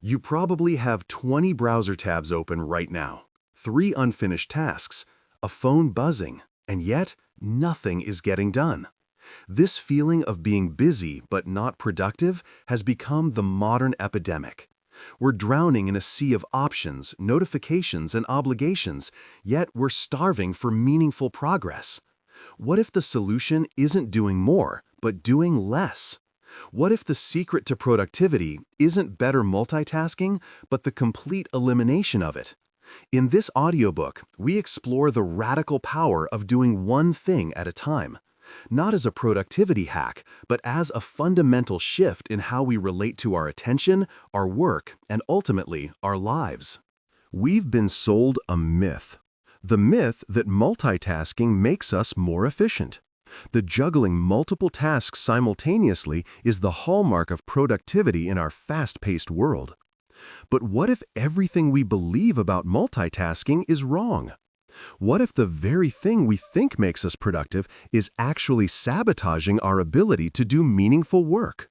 You probably have 20 browser tabs open right now, 3 unfinished tasks, a phone buzzing, and yet nothing is getting done. This feeling of being busy but not productive has become the modern epidemic. We're drowning in a sea of options, notifications, and obligations, yet we're starving for meaningful progress. What if the solution isn't doing more, but doing less? What if the secret to productivity isn't better multitasking, but the complete elimination of it? In this audiobook, we explore the radical power of doing one thing at a time. Not as a productivity hack, but as a fundamental shift in how we relate to our attention, our work, and ultimately, our lives. We've been sold a myth. The myth that multitasking makes us more efficient. That juggling multiple tasks simultaneously is the hallmark of productivity in our fast-paced world. But what if everything we believe about multitasking is wrong? What if the very thing we think makes us productive is actually sabotaging our ability to do meaningful work?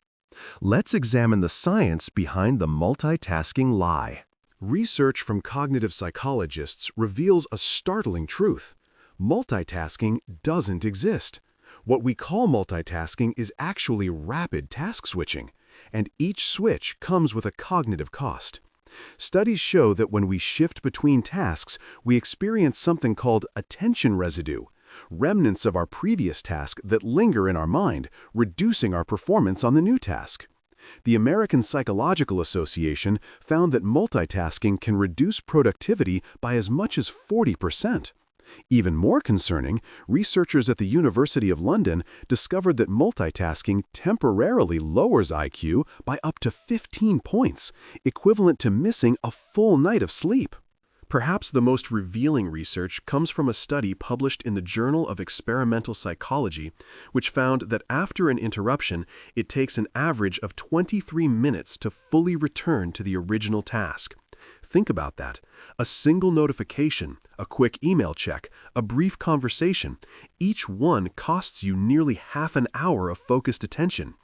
Let's examine the science behind the multitasking lie. Research from cognitive psychologists reveals a startling truth. Multitasking doesn't exist. What we call multitasking is actually rapid task switching, and each switch comes with a cognitive cost. Studies show that when we shift between tasks, we experience something called attention residue, remnants of our previous task that linger in our mind, reducing our performance on the new task. The American Psychological Association found that multitasking can reduce productivity by as much as 40%. Even more concerning, researchers at the University of London discovered that multitasking temporarily lowers IQ by up to 15 points, equivalent to missing a full night of sleep. Perhaps the most revealing research comes from a study published in the Journal of Experimental Psychology, which found that after an interruption, it takes an average of 23 minutes to fully return to the original task. Think about that. A single notification, a quick email check, a brief conversation, each one costs you nearly half an hour of focused attention.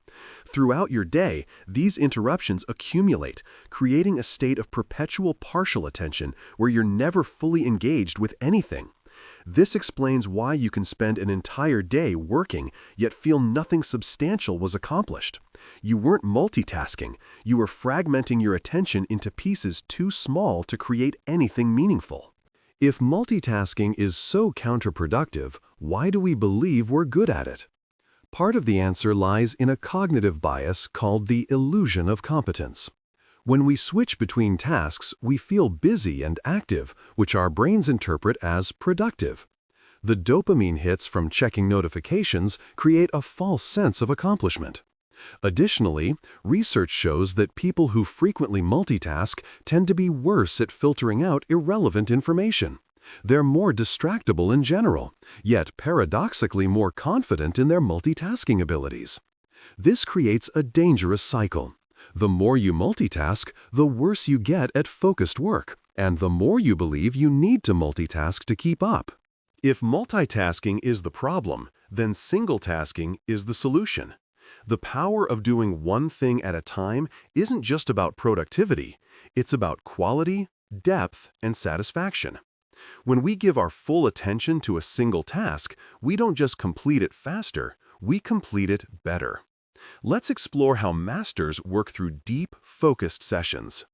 Throughout your day, these interruptions accumulate, creating a state of perpetual partial attention where you're never fully engaged with anything. This explains why you can spend an entire day working, yet feel nothing substantial was accomplished. You weren't multitasking, you were fragmenting your attention into pieces too small to create anything meaningful. If multitasking is so counterproductive, why do we believe we're good at it? Part of the answer lies in a cognitive bias called the illusion of competence. When we switch between tasks, we feel busy and active, which our brains interpret as productive. The dopamine hits from checking notifications create a false sense of accomplishment. Additionally, research shows that people who frequently multitask tend to be worse at filtering out irrelevant information. They're more distractible in general, yet paradoxically more confident in their multitasking abilities. This creates a dangerous cycle. The more you multitask, the worse you get at focused work, and the more you believe you need to multitask to keep up. If multitasking is the problem, then single-tasking is the solution. The power of doing one thing at a time isn't just about productivity, it's about quality, depth, and satisfaction. When we give our full attention to a single task, we don't just complete it faster, we complete it better. Let's explore how masters work through deep, focused sessions.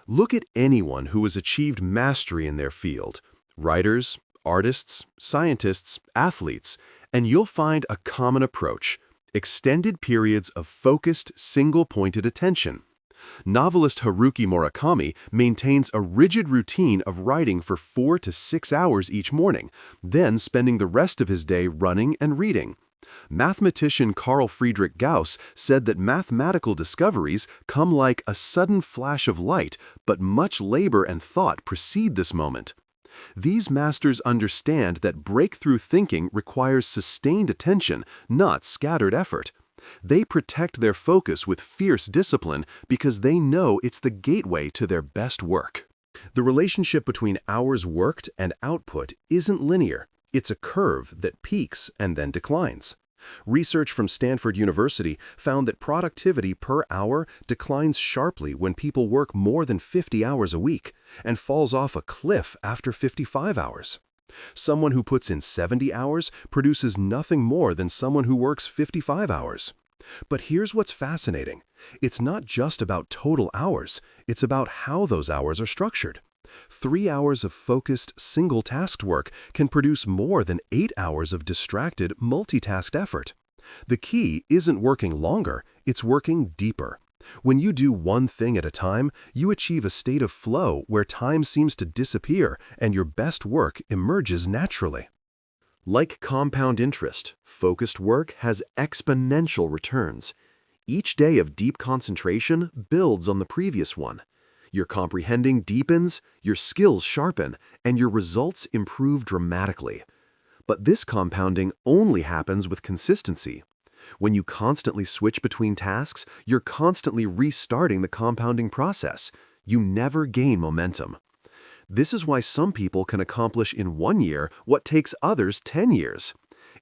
Look at anyone who has achieved mastery in their field, writers, artists, scientists, athletes, and you'll find a common approach: extended periods of focused, single-pointed attention. Novelist Haruki Murakami maintains a rigid routine of writing for 4 to 6 hours each morning, then spending the rest of his day running and reading. Mathematician Carl Friedrich Gauss said that mathematical discoveries come like a sudden flash of light, but much labor and thought precede this moment. These masters understand that breakthrough thinking requires sustained attention, not scattered effort. They protect their focus with fierce discipline because they know it's the gateway to their best work. The relationship between hours worked and output isn't linear. It's a curve that peaks and then declines. Research from Stanford University found that productivity per hour declines sharply when people work more than 50 hours a week and falls off a cliff after 55 hours. Someone who puts in 70 hours produces nothing more than someone who works 55 hours. But here's what's fascinating. It's not just about total hours, it's about how those hours are structured. 3 hours of focused, single-tasked work can produce more than 8 hours of distracted, multitasked effort. The key isn't working longer, it's working deeper. When you do one thing at a time, you achieve a state of flow where time seems to disappear and your best work emerges naturally. Like compound interest, focused work has exponential returns. Each day of deep concentration builds on the previous one. Your comprehending deepens, your skills sharpen, and your results improve dramatically. But this compounding only happens with consistency. When you constantly switch between tasks, you're constantly restarting the compounding process. You never gain momentum. This is why some people can accomplish in 1 year what takes others 10 years.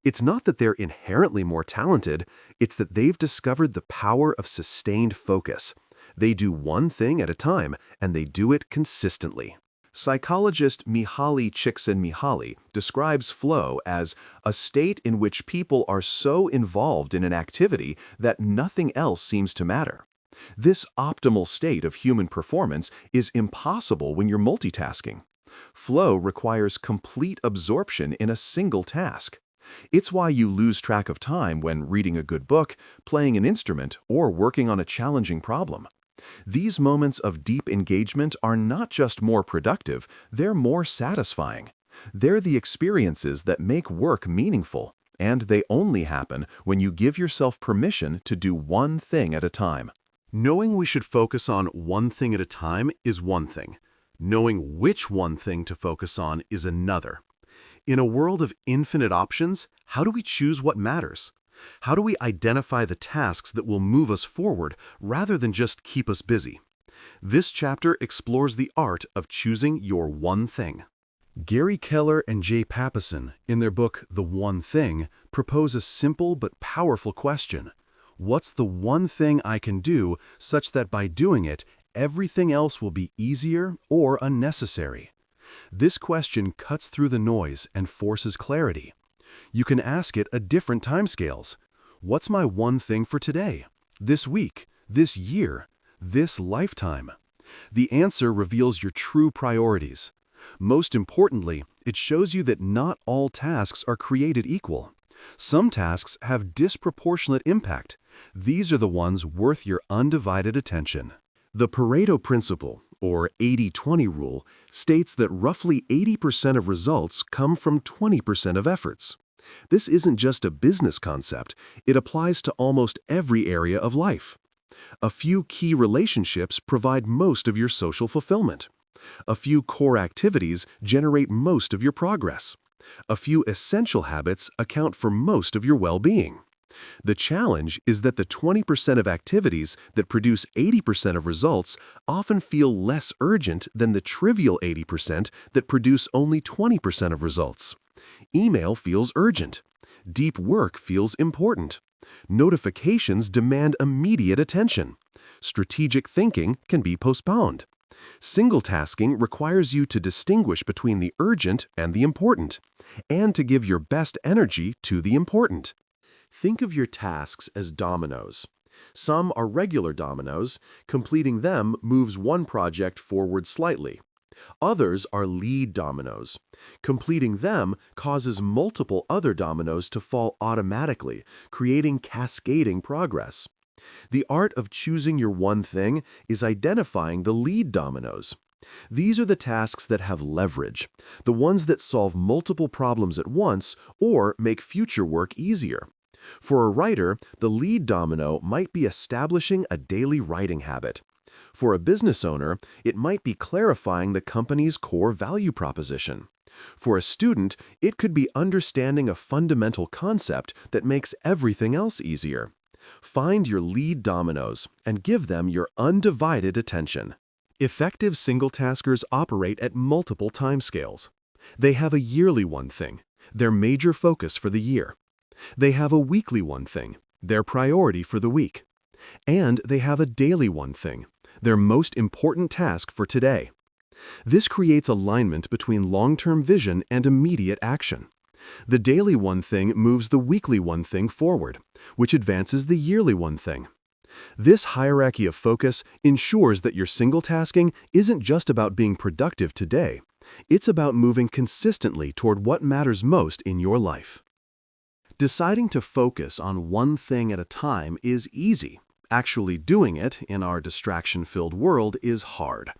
It's not that they're inherently more talented, it's that they've discovered the power of sustained focus. They do one thing at a time, and they do it consistently. Psychologist Mihaly Csikszentmihalyi describes flow as a state in which people are so involved in an activity that nothing else seems to matter. This optimal state of human performance is impossible when you're multitasking. Flow requires complete absorption in a single task. It's why you lose track of time when reading a good book, playing an instrument, or working on a challenging problem. These moments of deep engagement are not just more productive, they're more satisfying. They're the experiences that make work meaningful, and they only happen when you give yourself permission to do one thing at a time. Knowing we should focus on one thing at a time is one thing. Knowing which one thing to focus on is another. In a world of infinite options, how do we choose what matters? How do we identify the tasks that will move us forward rather than just keep us busy? This chapter explores the art of choosing your one thing. Gary Keller and Jay Papasan, in their book The One Thing, propose a simple but powerful question. What's the one thing I can do such that by doing it, everything else will be easier or unnecessary? This question cuts through the noise and forces clarity. You can ask it at different timescales. What's my one thing for today, this week, this year, this lifetime? The answer reveals your true priorities. Most importantly, it shows you that not all tasks are created equal. Some tasks have disproportionate impact. These are the ones worth your undivided attention. The Pareto principle, or 80-20 rule, states that roughly 80% of results come from 20% of efforts. This isn't just a business concept, it applies to almost every area of life. A few key relationships provide most of your social fulfillment. A few core activities generate most of your progress. A few essential habits account for most of your well-being. The challenge is that the 20% of activities that produce 80% of results often feel less urgent than the trivial 80% that produce only 20% of results. Email feels urgent. Deep work feels important. Notifications demand immediate attention. Strategic thinking can be postponed. Single tasking requires you to distinguish between the urgent and the important, and to give your best energy to the important. Think of your tasks as dominoes. Some are regular dominoes. Completing them moves one project forward slightly. Others are lead dominoes. Completing them causes multiple other dominoes to fall automatically, creating cascading progress. The art of choosing your one thing is identifying the lead dominoes. These are the tasks that have leverage, the ones that solve multiple problems at once or make future work easier. For a writer, the lead domino might be establishing a daily writing habit. For a business owner, it might be clarifying the company's core value proposition. For a student, it could be understanding a fundamental concept that makes everything else easier. Find your lead dominoes and give them your undivided attention. Effective single-taskers operate at multiple timescales. They have a yearly one thing, their major focus for the year. They have a weekly one thing, their priority for the week. And they have a daily one thing, their most important task for today. This creates alignment between long-term vision and immediate action. The daily one thing moves the weekly one thing forward, which advances the yearly one thing. This hierarchy of focus ensures that your single tasking isn't just about being productive today. It's about moving consistently toward what matters most in your life. Deciding to focus on one thing at a time is easy. Actually doing it in our distraction-filled world is hard.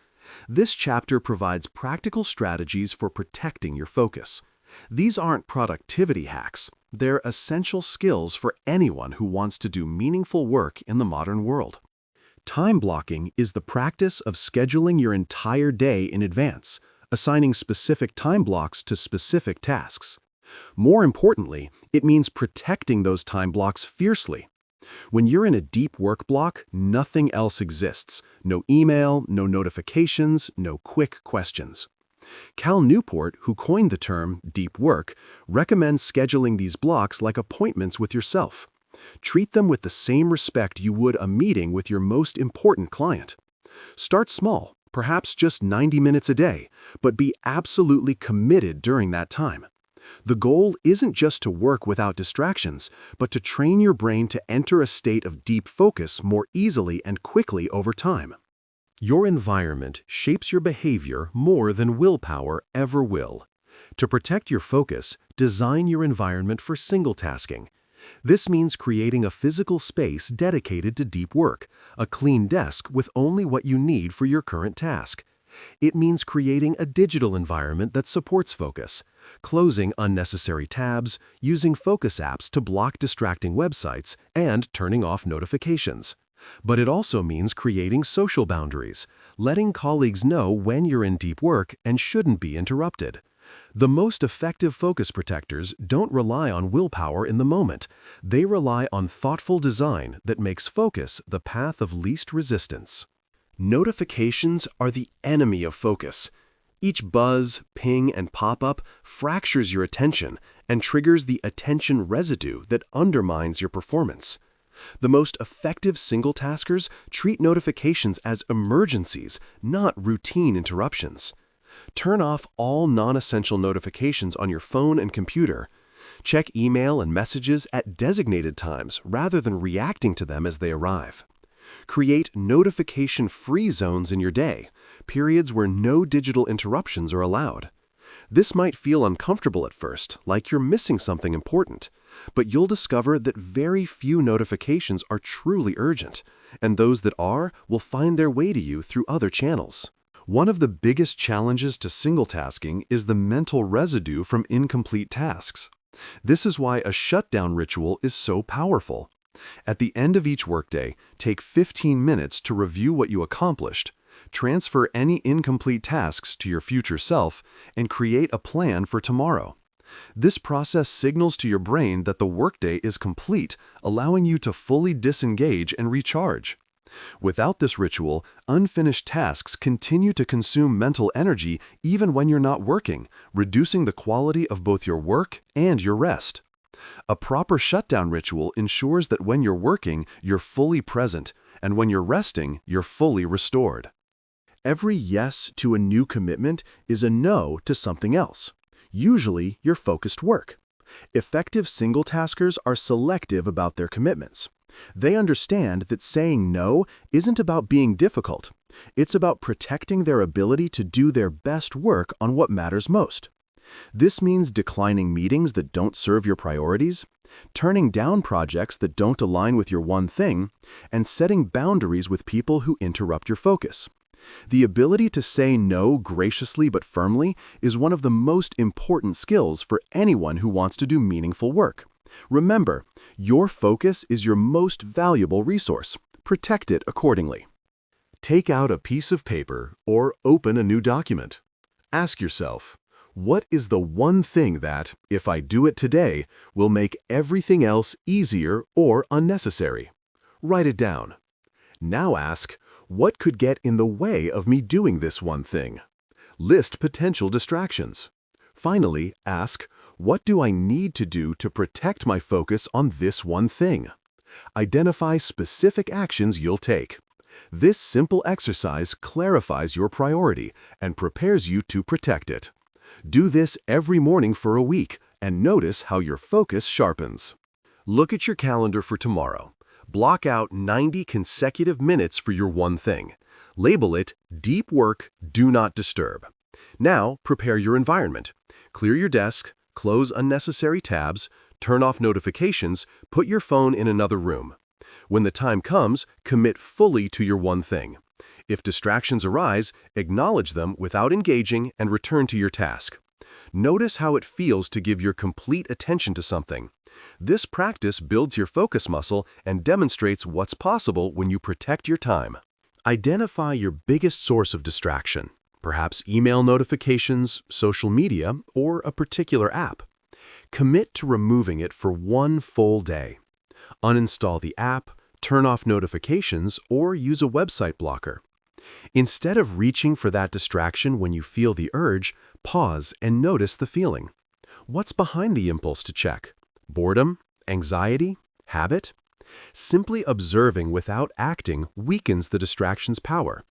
This chapter provides practical strategies for protecting your focus. These aren't productivity hacks. They're essential skills for anyone who wants to do meaningful work in the modern world. Time blocking is the practice of scheduling your entire day in advance, assigning specific time blocks to specific tasks. More importantly, it means protecting those time blocks fiercely. When you're in a deep work block, nothing else exists. No email, no notifications, no quick questions. Cal Newport, who coined the term deep work, recommends scheduling these blocks like appointments with yourself. Treat them with the same respect you would a meeting with your most important client. Start small, perhaps just 90 minutes a day, but be absolutely committed during that time. The goal isn't just to work without distractions, but to train your brain to enter a state of deep focus more easily and quickly over time. Your environment shapes your behavior more than willpower ever will. To protect your focus, design your environment for single tasking. This means creating a physical space dedicated to deep work, a clean desk with only what you need for your current task. It means creating a digital environment that supports focus, closing unnecessary tabs, using focus apps to block distracting websites, and turning off notifications. But it also means creating social boundaries, letting colleagues know when you're in deep work and shouldn't be interrupted. The most effective focus protectors don't rely on willpower in the moment. They rely on thoughtful design that makes focus the path of least resistance. Notifications are the enemy of focus. Each buzz, ping, and pop-up fractures your attention and triggers the attention residue that undermines your performance. The most effective single-taskers treat notifications as emergencies, not routine interruptions. Turn off all non-essential notifications on your phone and computer. Check email and messages at designated times rather than reacting to them as they arrive. Create notification-free zones in your day, periods where no digital interruptions are allowed. This might feel uncomfortable at first, like you're missing something important, but you'll discover that very few notifications are truly urgent, and those that are will find their way to you through other channels. One of the biggest challenges to single tasking is the mental residue from incomplete tasks. This is why a shutdown ritual is so powerful. At the end of each workday, take 15 minutes to review what you accomplished, transfer any incomplete tasks to your future self, and create a plan for tomorrow. This process signals to your brain that the workday is complete, allowing you to fully disengage and recharge. Without this ritual, unfinished tasks continue to consume mental energy even when you're not working, reducing the quality of both your work and your rest. A proper shutdown ritual ensures that when you're working, you're fully present, and when you're resting, you're fully restored. Every yes to a new commitment is a no to something else, usually your focused work. Effective single-taskers are selective about their commitments. They understand that saying no isn't about being difficult. It's about protecting their ability to do their best work on what matters most. This means declining meetings that don't serve your priorities, turning down projects that don't align with your one thing, and setting boundaries with people who interrupt your focus. The ability to say no graciously but firmly is one of the most important skills for anyone who wants to do meaningful work. Remember, your focus is your most valuable resource. Protect it accordingly. Take out a piece of paper or open a new document. Ask yourself, what is the one thing that, if I do it today, will make everything else easier or unnecessary? Write it down. Now ask, what could get in the way of me doing this one thing? List potential distractions. Finally, ask, What do I need to do to protect my focus on this one thing? Identify specific actions you'll take. This simple exercise clarifies your priority and prepares you to protect it. Do this every morning for a week and notice how your focus sharpens. Look at your calendar for tomorrow. Block out 90 consecutive minutes for your one thing. Label it Deep Work, Do Not Disturb. Now, prepare your environment. Clear your desk, close unnecessary tabs, turn off notifications, put your phone in another room. When the time comes, commit fully to your one thing. If distractions arise, acknowledge them without engaging and return to your task. Notice how it feels to give your complete attention to something. This practice builds your focus muscle and demonstrates what's possible when you protect your time. Identify your biggest source of distraction, perhaps email notifications, social media, or a particular app. Commit to removing it for one full day. Uninstall the app, turn off notifications, or use a website blocker. Instead of reaching for that distraction when you feel the urge, pause and notice the feeling. What's behind the impulse to check? Boredom? Anxiety? Habit? Simply observing without acting weakens the distraction's power.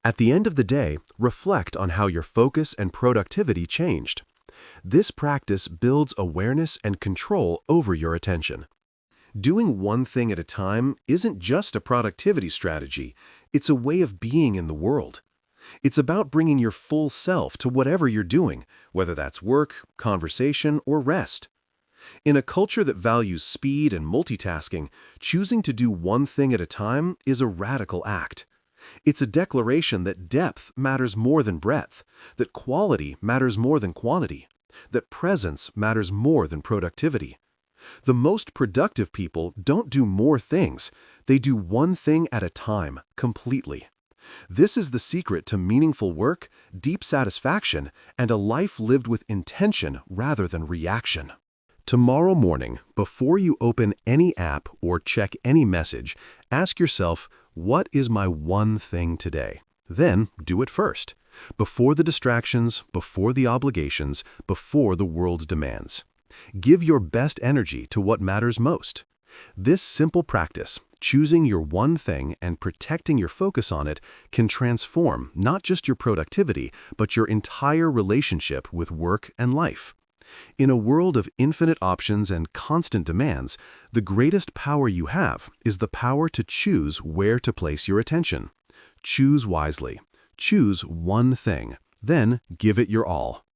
At the end of the day, reflect on how your focus and productivity changed. This practice builds awareness and control over your attention. Doing one thing at a time isn't just a productivity strategy, it's a way of being in the world. It's about bringing your full self to whatever you're doing, whether that's work, conversation, or rest. In a culture that values speed and multitasking, choosing to do one thing at a time is a radical act. It's a declaration that depth matters more than breadth, that quality matters more than quantity, that presence matters more than productivity. The most productive people don't do more things, they do one thing at a time, completely. This is the secret to meaningful work, deep satisfaction, and a life lived with intention rather than reaction. Tomorrow morning, before you open any app or check any message, ask yourself, what is my one thing today? Then do it first, before the distractions, before the obligations, before the world's demands. Give your best energy to what matters most. This simple practice, choosing your one thing and protecting your focus on it, can transform not just your productivity, but your entire relationship with work and life. In a world of infinite options and constant demands, the greatest power you have is the power to choose where to place your attention. Choose wisely. Choose one thing. Then give it your all.